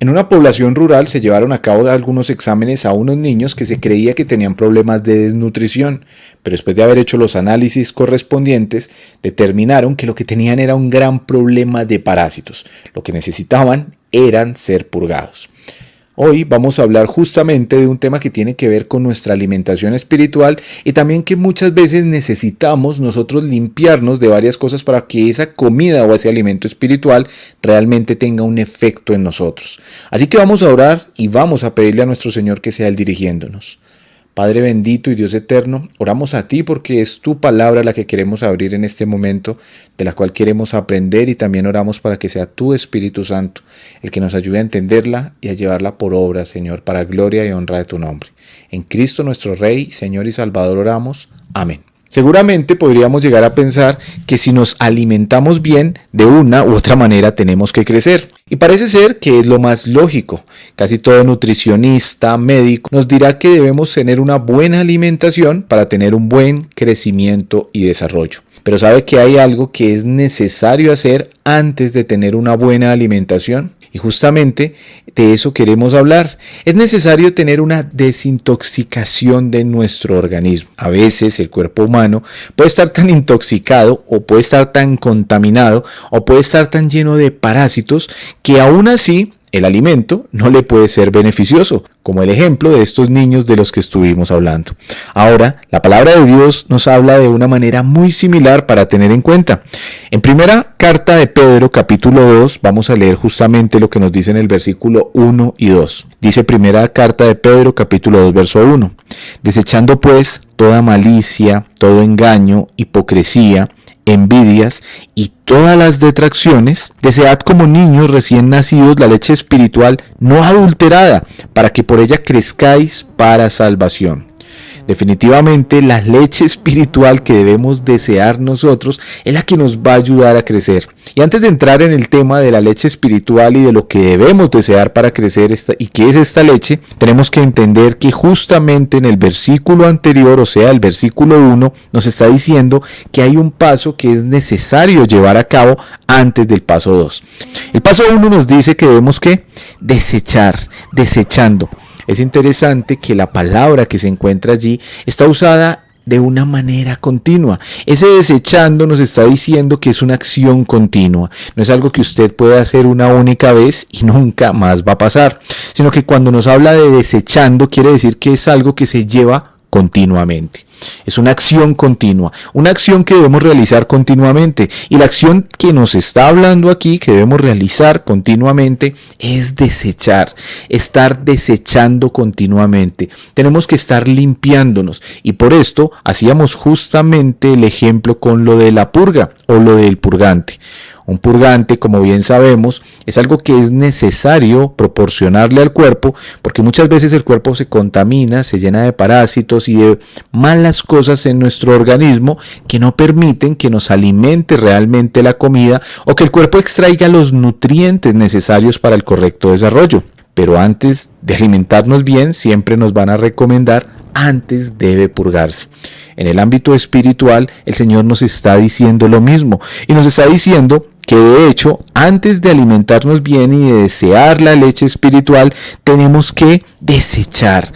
En una población rural se llevaron a cabo algunos exámenes a unos niños que se creía que tenían problemas de desnutrición, pero después de haber hecho los análisis correspondientes, determinaron que lo que tenían era un gran problema de parásitos. Lo que necesitaban eran ser purgados. Hoy vamos a hablar justamente de un tema que tiene que ver con nuestra alimentación espiritual y también que muchas veces necesitamos nosotros limpiarnos de varias cosas para que esa comida o ese alimento espiritual realmente tenga un efecto en nosotros. Así que vamos a orar y vamos a pedirle a nuestro Señor que sea Él dirigiéndonos. Padre bendito y Dios eterno, oramos a ti porque es tu palabra la que queremos abrir en este momento, de la cual queremos aprender, y también oramos para que sea tu Espíritu Santo el que nos ayude a entenderla y a llevarla por obra, Señor, para gloria y honra de tu nombre. En Cristo nuestro Rey, Señor y Salvador oramos. Amén. Seguramente podríamos llegar a pensar que si nos alimentamos bien, de una u otra manera tenemos que crecer. Y parece ser que es lo más lógico. Casi todo nutricionista, médico, nos dirá que debemos tener una buena alimentación para tener un buen crecimiento y desarrollo. Pero ¿sabe que hay algo que es necesario hacer antes de tener una buena alimentación? Y justamente de eso queremos hablar. Es necesario tener una desintoxicación de nuestro organismo. A veces el cuerpo humano puede estar tan intoxicado o puede estar tan contaminado o puede estar tan lleno de parásitos que aún así el alimento no le puede ser beneficioso, como el ejemplo de estos niños de los que estuvimos hablando. Ahora, la palabra de Dios nos habla de una manera muy similar para tener en cuenta. En primera carta de Pedro, capítulo 2, vamos a leer justamente lo que nos dice en el versículo 1 y 2. Dice primera carta de Pedro, capítulo 2, verso 1. Desechando pues toda malicia, todo engaño, hipocresía, envidias y todas las detracciones, desead como niños recién nacidos la leche espiritual no adulterada, para que por ella crezcáis para salvación. Definitivamente la leche espiritual que debemos desear nosotros es la que nos va a ayudar a crecer. Y antes de entrar en el tema de la leche espiritual y de lo que debemos desear para crecer y qué es esta leche, tenemos que entender que justamente en el versículo anterior, o sea, el versículo 1, nos está diciendo que hay un paso que es necesario llevar a cabo antes del paso 2. El paso 1 nos dice que debemos que desechar, desechando. Es interesante que la palabra que se encuentra allí está usada de una manera continua. Ese desechando nos está diciendo que es una acción continua. No es algo que usted puede hacer una única vez y nunca más va a pasar, sino que cuando nos habla de desechando quiere decir que es algo que se lleva continuamente. Es una acción continua, una acción que debemos realizar continuamente, y la acción que nos está hablando aquí, que debemos realizar continuamente, es desechar, estar desechando continuamente. Tenemos que estar limpiándonos, y por esto hacíamos justamente el ejemplo con lo de la purga o lo del purgante. Un purgante, como bien sabemos, es algo que es necesario proporcionarle al cuerpo, porque muchas veces el cuerpo se contamina, se llena de parásitos y de malas cosas en nuestro organismo que no permiten que nos alimente realmente la comida o que el cuerpo extraiga los nutrientes necesarios para el correcto desarrollo. Pero antes de alimentarnos bien, siempre nos van a recomendar: antes debe purgarse. En el ámbito espiritual, el Señor nos está diciendo lo mismo, y nos está diciendo que de hecho, antes de alimentarnos bien y de desear la leche espiritual, tenemos que desechar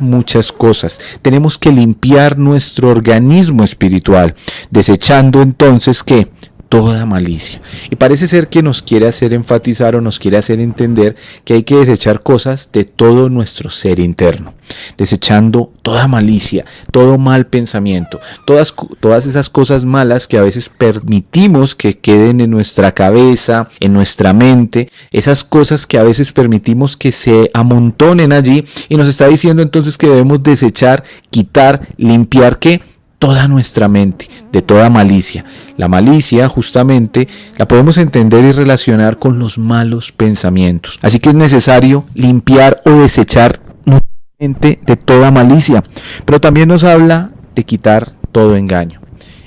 muchas cosas, tenemos que limpiar nuestro organismo espiritual, desechando entonces ¿qué? Toda malicia. Y parece ser que nos quiere hacer enfatizar o nos quiere hacer entender que hay que desechar cosas de todo nuestro ser interno, desechando toda malicia, todo mal pensamiento, todas esas cosas malas que a veces permitimos que queden en nuestra cabeza, en nuestra mente, esas cosas que a veces permitimos que se amontonen allí, y nos está diciendo entonces que debemos desechar, quitar, limpiar, ¿qué? Toda nuestra mente, de toda malicia. La malicia justamente la podemos entender y relacionar con los malos pensamientos. Así que es necesario limpiar o desechar nuestra mente de toda malicia. Pero también nos habla de quitar todo engaño.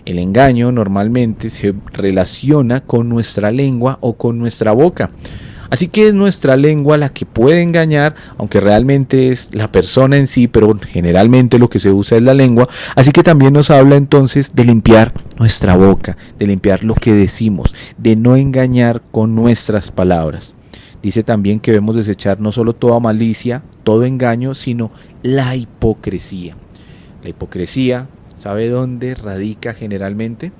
El engaño normalmente se relaciona con nuestra lengua o con nuestra boca. Así que es nuestra lengua la que puede engañar, aunque realmente es la persona en sí, pero generalmente lo que se usa es la lengua. Así que también nos habla entonces de limpiar nuestra boca, de limpiar lo que decimos, de no engañar con nuestras palabras. Dice también que debemos desechar no solo toda malicia, todo engaño, sino la hipocresía. La hipocresía, ¿sabe dónde radica generalmente?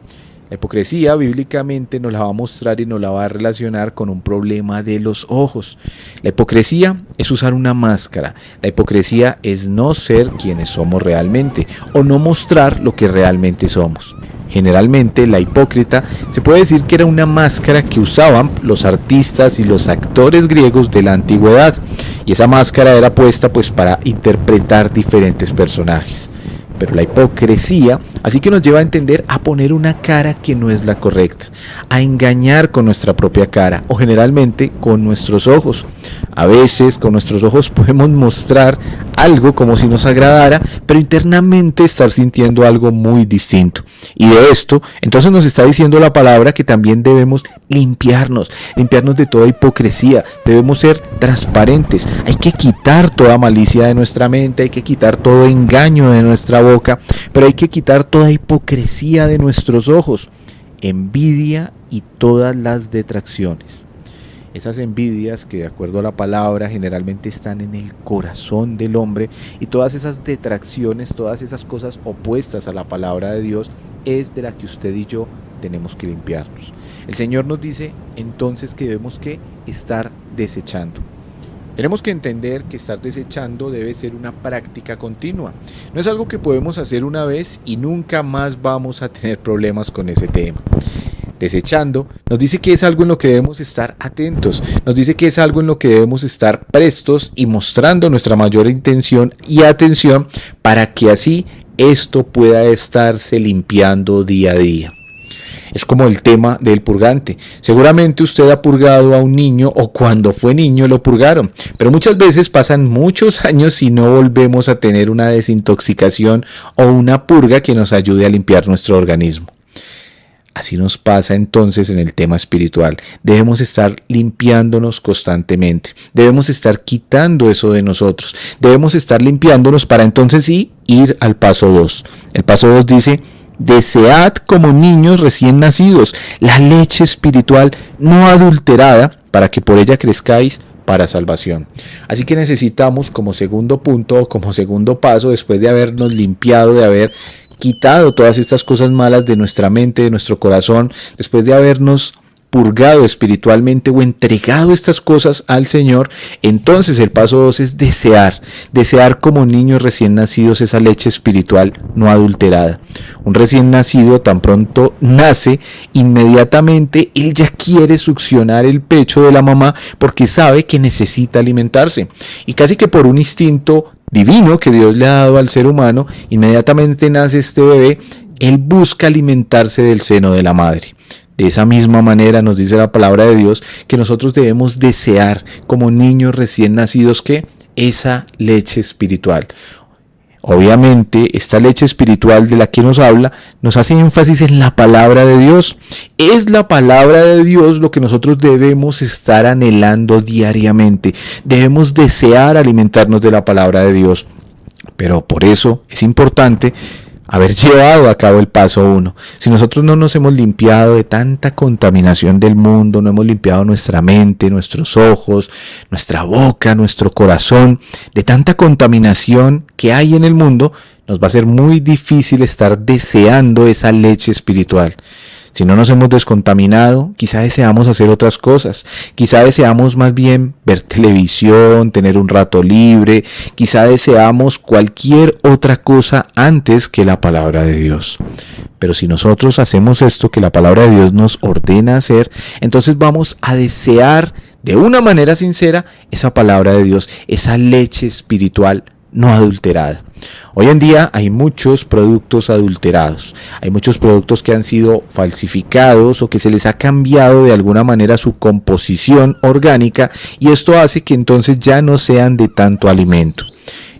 La hipocresía bíblicamente nos la va a mostrar y nos la va a relacionar con un problema de los ojos. La hipocresía es usar una máscara. La hipocresía es no ser quienes somos realmente o no mostrar lo que realmente somos. Generalmente la hipócrita se puede decir que era una máscara que usaban los artistas y los actores griegos de la antigüedad, y esa máscara era puesta pues para interpretar diferentes personajes. Pero la hipocresía así que nos lleva a entender a poner una cara que no es la correcta, a engañar con nuestra propia cara o generalmente con nuestros ojos. A veces con nuestros ojos podemos mostrar algo como si nos agradara, pero internamente estar sintiendo algo muy distinto. Y de esto, entonces nos está diciendo la palabra que también debemos limpiarnos de toda hipocresía, debemos ser transparentes, hay que quitar toda malicia de nuestra mente, hay que quitar todo engaño de nuestra boca, pero hay que quitar toda hipocresía de nuestros ojos, envidia y todas las detracciones. Esas envidias que de acuerdo a la palabra generalmente están en el corazón del hombre, y todas esas detracciones, todas esas cosas opuestas a la palabra de Dios es de la que usted y yo tenemos que limpiarnos. El Señor nos dice entonces que debemos que estar desechando. Tenemos que entender que estar desechando debe ser una práctica continua. No es algo que podemos hacer una vez y nunca más vamos a tener problemas con ese tema. Desechando nos dice que es algo en lo que debemos estar atentos, nos dice que es algo en lo que debemos estar prestos y mostrando nuestra mayor intención y atención para que así esto pueda estarse limpiando día a día. Es como el tema del purgante. Seguramente usted ha purgado a un niño o cuando fue niño lo purgaron, pero muchas veces pasan muchos años y no volvemos a tener una desintoxicación o una purga que nos ayude a limpiar nuestro organismo. Así nos pasa entonces en el tema espiritual. Debemos estar limpiándonos constantemente. Debemos estar quitando eso de nosotros. Debemos estar limpiándonos para entonces sí ir al paso 2. El paso 2 dice: desead como niños recién nacidos la leche espiritual no adulterada, para que por ella crezcáis para salvación. Así que necesitamos como segundo punto o como segundo paso, después de habernos limpiado, de haber quitado todas estas cosas malas de nuestra mente, de nuestro corazón, después de habernos purgado espiritualmente o entregado estas cosas al Señor, entonces el paso 2 es desear como niños recién nacidos esa leche espiritual no adulterada. Un recién nacido tan pronto nace, inmediatamente él ya quiere succionar el pecho de la mamá porque sabe que necesita alimentarse, y casi que por un instinto divino que Dios le ha dado al ser humano, inmediatamente nace este bebé, él busca alimentarse del seno de la madre. De esa misma manera nos dice la palabra de Dios que nosotros debemos desear como niños recién nacidos que esa leche espiritual. Obviamente esta leche espiritual de la que nos habla nos hace énfasis en la palabra de Dios. Es la palabra de Dios lo que nosotros debemos estar anhelando diariamente. Debemos desear alimentarnos de la palabra de Dios. Pero por eso es importante haber llevado a cabo el paso 1. Si nosotros no nos hemos limpiado de tanta contaminación del mundo, no hemos limpiado nuestra mente, nuestros ojos, nuestra boca, nuestro corazón, de tanta contaminación que hay en el mundo, nos va a ser muy difícil estar deseando esa leche espiritual. Si no nos hemos descontaminado, quizá deseamos hacer otras cosas, quizá deseamos más bien ver televisión, tener un rato libre, quizá deseamos cualquier otra cosa antes que la palabra de Dios. Pero si nosotros hacemos esto que la palabra de Dios nos ordena hacer, entonces vamos a desear de una manera sincera esa palabra de Dios, esa leche espiritual no adulterada. Hoy en día hay muchos productos adulterados, hay muchos productos que han sido falsificados o que se les ha cambiado de alguna manera su composición orgánica, y esto hace que entonces ya no sean de tanto alimento.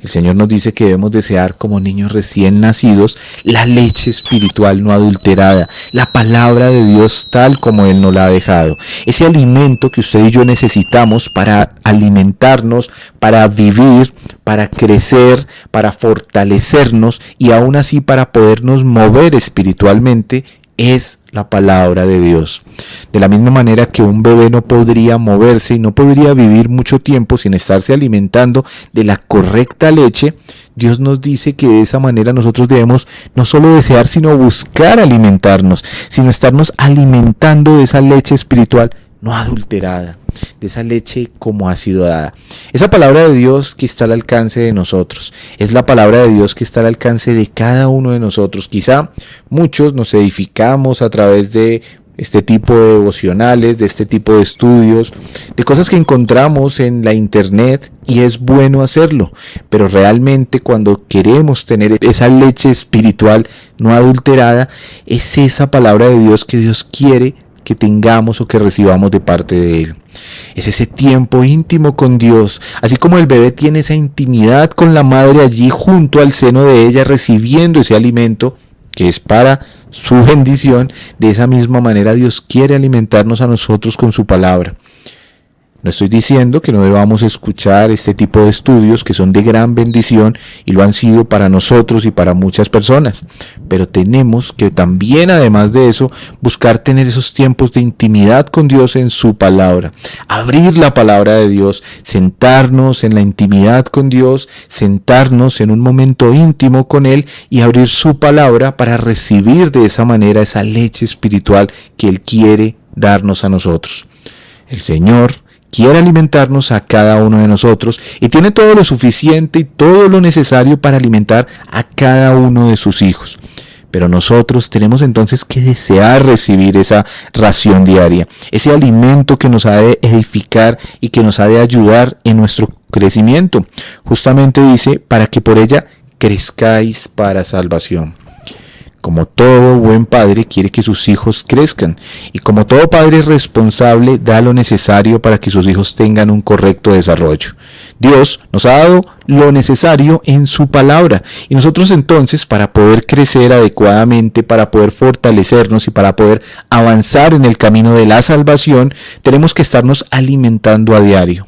El Señor nos dice que debemos desear como niños recién nacidos la leche espiritual no adulterada, la palabra de Dios tal como Él nos la ha dejado. Ese alimento que usted y yo necesitamos para alimentarnos, para vivir, para crecer, para fortalecernos y aún así para podernos mover espiritualmente es la palabra de Dios. De la misma manera que un bebé no podría moverse y no podría vivir mucho tiempo sin estarse alimentando de la correcta leche, Dios nos dice que de esa manera nosotros debemos no solo desear, sino buscar alimentarnos, sino estarnos alimentando de esa leche espiritual no adulterada, de esa leche como ha sido dada. Esa palabra de Dios que está al alcance de nosotros, es la palabra de Dios que está al alcance de cada uno de nosotros. Quizá muchos nos edificamos a través de este tipo de devocionales, de este tipo de estudios, de cosas que encontramos en la internet, y es bueno hacerlo, pero realmente cuando queremos tener esa leche espiritual no adulterada, es esa palabra de Dios que Dios quiere que tengamos o que recibamos de parte de Él. Es ese tiempo íntimo con Dios, así como el bebé tiene esa intimidad con la madre allí junto al seno de ella recibiendo ese alimento que es para su bendición. De esa misma manera Dios quiere alimentarnos a nosotros con su palabra. No estoy diciendo que no debamos escuchar este tipo de estudios que son de gran bendición y lo han sido para nosotros y para muchas personas, pero tenemos que también, además de eso, buscar tener esos tiempos de intimidad con Dios en su palabra, abrir la palabra de Dios, sentarnos en la intimidad con Dios, sentarnos en un momento íntimo con Él y abrir su palabra para recibir de esa manera esa leche espiritual que Él quiere darnos a nosotros. El Señor quiere alimentarnos a cada uno de nosotros y tiene todo lo suficiente y todo lo necesario para alimentar a cada uno de sus hijos. Pero nosotros tenemos entonces que desear recibir esa ración diaria, ese alimento que nos ha de edificar y que nos ha de ayudar en nuestro crecimiento. Justamente dice, para que por ella crezcáis para salvación. Como todo buen padre quiere que sus hijos crezcan, y como todo padre responsable da lo necesario para que sus hijos tengan un correcto desarrollo. Dios nos ha dado lo necesario en su palabra, y nosotros entonces, para poder crecer adecuadamente, para poder fortalecernos y para poder avanzar en el camino de la salvación, tenemos que estarnos alimentando a diario.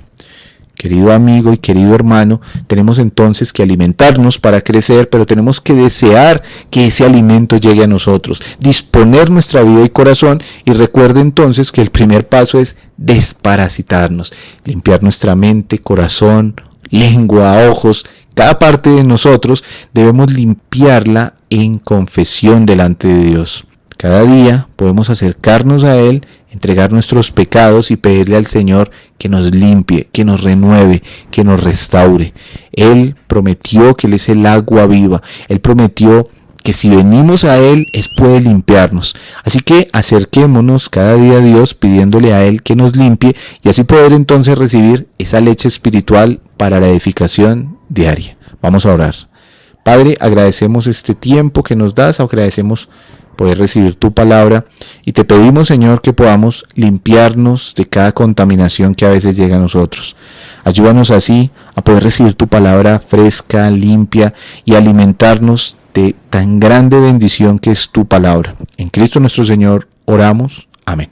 Querido amigo y querido hermano, tenemos entonces que alimentarnos para crecer, pero tenemos que desear que ese alimento llegue a nosotros, disponer nuestra vida y corazón, y recuerde entonces que el primer paso es desparasitarnos, limpiar nuestra mente, corazón, lengua, ojos, cada parte de nosotros debemos limpiarla en confesión delante de Dios. Cada día podemos acercarnos a Él, entregar nuestros pecados y pedirle al Señor que nos limpie, que nos renueve, que nos restaure. Él prometió que Él es el agua viva. Él prometió que si venimos a Él, Él puede limpiarnos. Así que acerquémonos cada día a Dios pidiéndole a Él que nos limpie y así poder entonces recibir esa leche espiritual para la edificación diaria. Vamos a orar. Padre, agradecemos este tiempo que nos das, agradecemos poder recibir tu palabra y te pedimos, Señor, que podamos limpiarnos de cada contaminación que a veces llega a nosotros. Ayúdanos así a poder recibir tu palabra fresca, limpia y alimentarnos de tan grande bendición que es tu palabra. En Cristo nuestro Señor oramos. Amén.